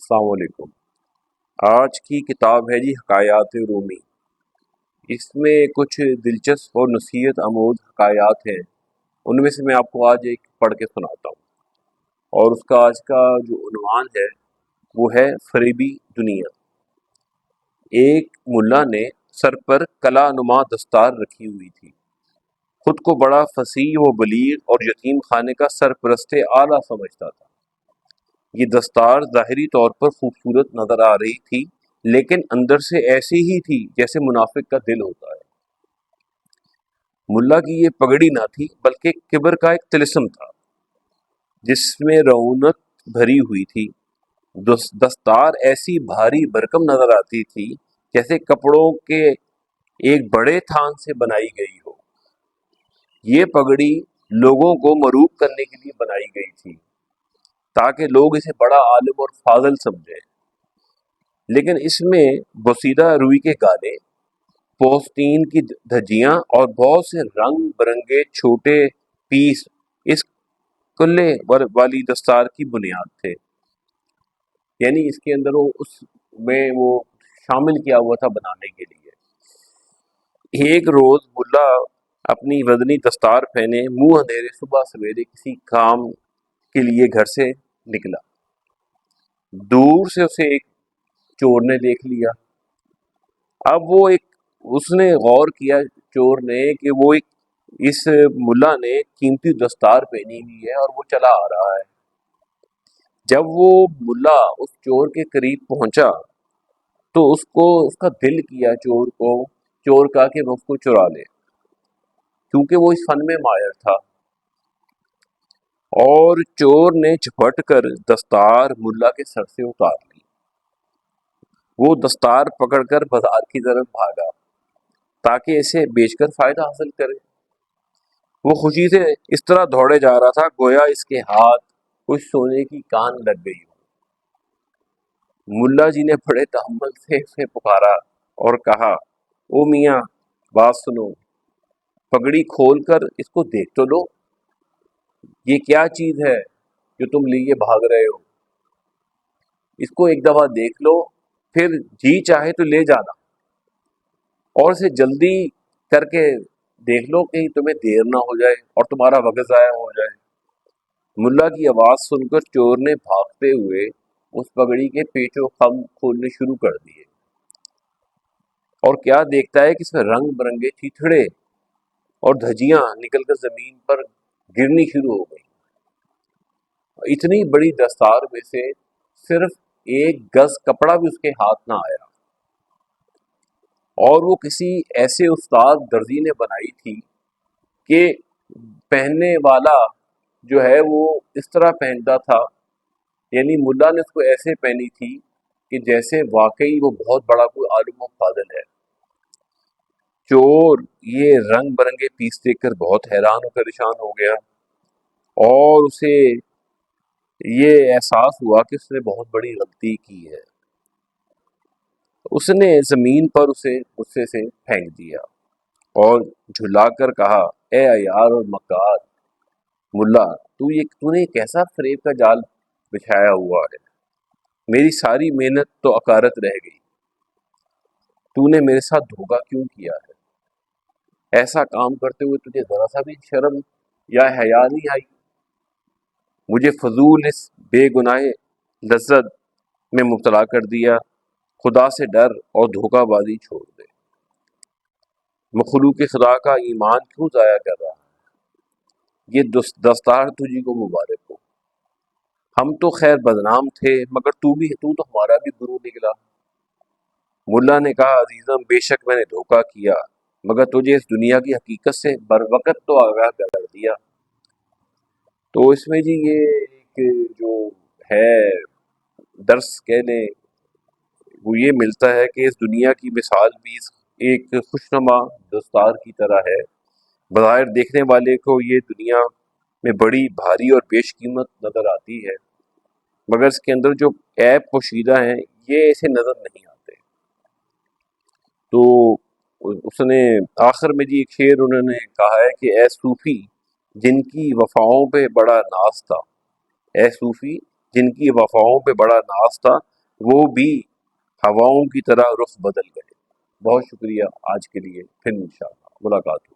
السلام علیکم۔ آج کی کتاب ہے جی حکایات رومی۔ اس میں کچھ دلچسپ اور نصیحت آموز حکایات ہیں، ان میں سے میں آپ کو آج ایک پڑھ کے سناتا ہوں، اور اس کا آج کا جو عنوان ہے وہ ہے فریبی دنیا۔ ایک ملا نے سر پر کلا نما دستار رکھی ہوئی تھی، خود کو بڑا فصیح و بلیغ اور یتیم خانے کا سرپرست اعلیٰ سمجھتا تھا۔ یہ دستار ظاہری طور پر خوبصورت نظر آ رہی تھی، لیکن اندر سے ایسی ہی تھی جیسے منافق کا دل ہوتا ہے۔ ملا کی یہ پگڑی نہ تھی بلکہ کبر کا ایک طلسم تھا، جس میں رعونت بھری ہوئی تھی۔ دستار ایسی بھاری بھرکم نظر آتی تھی جیسے کپڑوں کے ایک بڑے تھان سے بنائی گئی ہو۔ یہ پگڑی لوگوں کو مروب کرنے کے لیے بنائی گئی تھی تاکہ لوگ اسے بڑا عالم اور فاضل سمجھیں، لیکن اس میں بوسیدہ روئی کے گالے، پوستین کی دھجیاں اور بہت سے رنگ برنگے چھوٹے پیس اس کلے والی دستار کی بنیاد تھے۔ یعنی اس کے اندر اس میں وہ شامل کیا ہوا تھا بنانے کے لیے۔ ایک روز ملا اپنی وزنی دستار پہنے منہ اندھیرے صبح سویرے کسی کام کے لیے گھر سے نکلا۔ دور سے اسے ایک چور نے دیکھ لیا۔ اب اس نے غور کیا چور نے کہ اس ملا نے قیمتی دستار پہنی ہوئی ہے اور وہ چلا آ رہا ہے۔ جب وہ ملا اس چور کے قریب پہنچا تو اس کا دل کیا چور کا کہ وہ اس کو چرا لے، کیونکہ وہ اس فن میں ماہر تھا۔ اور چور نے جھپٹ کر دستار ملا کے سر سے اتار لی۔ وہ دستار پکڑ کر بازار کی طرف بھاگا تاکہ اسے بیچ کر فائدہ حاصل کرے۔ وہ خوشی سے اس طرح دوڑے جا رہا تھا گویا اس کے ہاتھ کچھ سونے کی کان لگ گئی ہو۔ ملا جی نے بڑے تحمل سے اسے پکارا اور کہا، او میاں بات سنو، پگڑی کھول کر اس کو دیکھ تو لو، یہ کیا چیز ہے جو تم لیے بھاگ رہے ہو؟ اس کو ایک دفعہ دیکھ لو، پھر جی چاہے تو لے جانا، اور اسے جلدی کر کے دیکھ لو کہیں تمہیں دیر نہ ہو جائے اور تمہارا وقت ضائع ہو جائے۔ ملا کی آواز سن کر چور نے بھاگتے ہوئے اس پگڑی کے پیچ و خم کھولنے شروع کر دیے، اور کیا دیکھتا ہے کہ اس میں رنگ برنگے چیتھڑے اور دھجیاں نکل کر زمین پر گرنی شروع ہو گئی۔ اتنی بڑی دستار میں سے صرف ایک گز کپڑا بھی اس کے ہاتھ نہ آیا، اور وہ کسی ایسے استاد درزی نے بنائی تھی کہ پہننے والا جو ہے وہ اس طرح پہنتا تھا، یعنی ملا نے اس کو ایسے پہنی تھی کہ جیسے واقعی وہ بہت بڑا کوئی عالم و فاضل ہے۔ چور یہ رنگ برنگے پیس دیکھ کر بہت حیران و پریشان ہو گیا، اور اسے یہ احساس ہوا کہ اس نے بہت بڑی غلطی کی ہے۔ اس نے زمین پر اسے غصے سے پھینک دیا اور جھلا کر کہا، اے عیار اور مکار ملا، تو نے کیسا فریب کا جال بچھایا ہوا ہے؟ میری ساری محنت تو اکارت رہ گئی۔ تو نے میرے ساتھ دھوکہ کیوں کیا ہے؟ ایسا کام کرتے ہوئے تجھے ذرا سا بھی شرم یا حیا نہیں آئی؟ مجھے فضول اس بے گناہ لذت میں مبتلا کر دیا۔ خدا سے ڈر اور دھوکہ بازی چھوڑ دے۔ مخلوق خدا کا ایمان کیوں ضائع کر رہا ہے؟ یہ دستار تجھی کو مبارک ہو۔ ہم تو خیر بدنام تھے، مگر تو تو ہمارا بھی گرو نکلا۔ ملا نے کہا، عزیزم بے شک میں نے دھوکہ کیا، مگر تجھے اس دنیا کی حقیقت سے بروقت تو آگاہ کر دیا۔ تو اس میں جی یہ ایک جو ہے درس کہہ لیں وہ یہ ملتا ہے کہ اس دنیا کی مثال بھی ایک خوشنما دستار کی طرح ہے۔ بظاہر دیکھنے والے کو یہ دنیا میں بڑی بھاری اور بیش قیمت نظر آتی ہے، مگر اس کے اندر جو عیب پوشیدہ ہیں یہ ایسے نظر نہیں آتے۔ تو اس نے آخر میں جی ایک شعر انہوں نے کہا ہے کہ اے صوفی جن کی وفاؤں پہ بڑا ناز تھا، اے صوفی جن کی وفاؤں پہ بڑا ناز تھا، وہ بھی ہواؤں کی طرح رخ بدل گئے۔ بہت شکریہ، آج کے لیے پھر انشاءاللہ ملاقات ہوگی۔